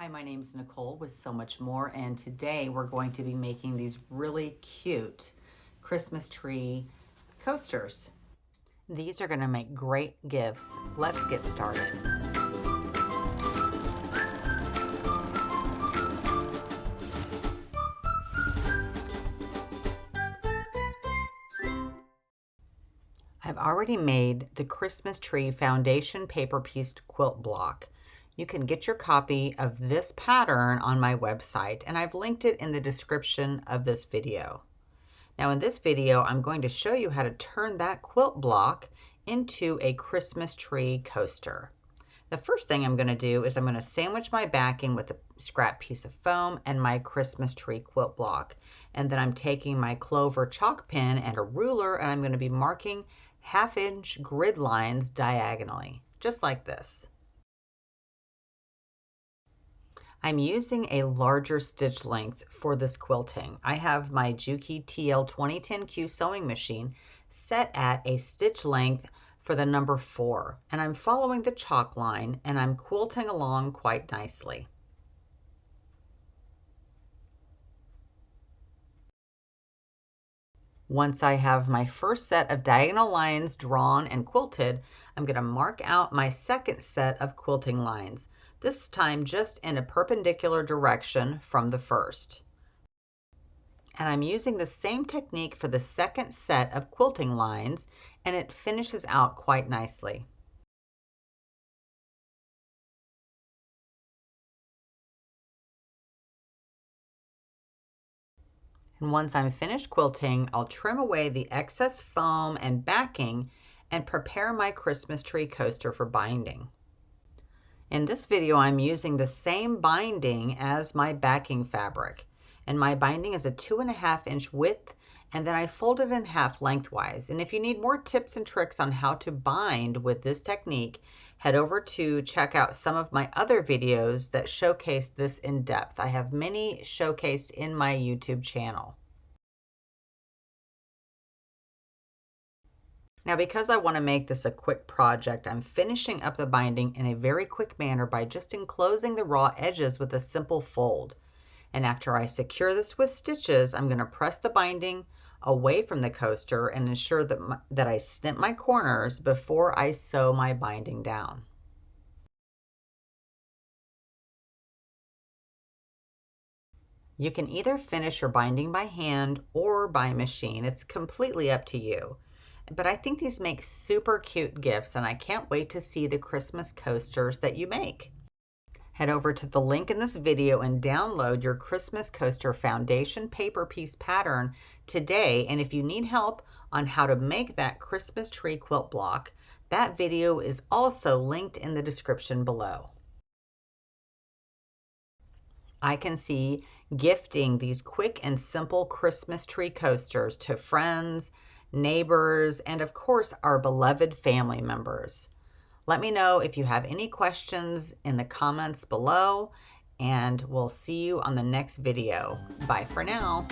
my name's Nicole with So Much More, and today we're going to be making these really cute Christmas tree coasters. These are going to make great gifts. Let's get started. I've already made the Christmas tree foundation paper pieced quilt block. You can get your copy of this pattern on my website, and I've linked it in the description of this video. Now in this video, I'm going to show you how to turn that quilt block into a Christmas tree coaster. The first thing I'm going to do is I'm going to sandwich my backing with a scrap piece of foam and my Christmas tree quilt block. And then I'm taking my clover chalk pen and a ruler, and I'm going to be marking 1/2-inch grid lines diagonally, just like this. I'm using a larger stitch length for this quilting. I have my Juki TL 2010Q sewing machine set at a stitch length for the number 4, and I'm following the chalk line and I'm quilting along quite nicely. Once I have my first set of diagonal lines drawn and quilted, I'm going to mark out my second set of quilting lines, this time just in a perpendicular direction from the first. And I'm using the same technique for the second set of quilting lines, and it finishes out quite nicely. And once I'm finished quilting, I'll trim away the excess foam and backing and prepare my Christmas tree coaster for binding. In this video, I'm using the same binding as my backing fabric, and my binding is a 2.5-inch width, and then I fold it in half lengthwise. And if you need more tips and tricks on how to bind with this technique, head over to check out some of my other videos that showcase this in depth. I have many showcased in my YouTube channel. Now, because I want to make this a quick project, I'm finishing up the binding in a very quick manner by just enclosing the raw edges with a simple fold. And after I secure this with stitches, I'm going to press the binding away from the coaster and ensure that I snip my corners before I sew my binding down. You can either finish your binding by hand or by machine. It's completely up to you. But I think these make super cute gifts, and I can't wait to see the Christmas coasters that you make. Head over to the link in this video and download your Christmas coaster foundation paper piece pattern today. And if you need help on how to make that Christmas tree quilt block, that video is also linked in the description below. I can see gifting these quick and simple Christmas tree coasters to friends, neighbors, and of course our beloved family members. Let me know if you have any questions in the comments below, and we'll see you on the next video. Bye for now.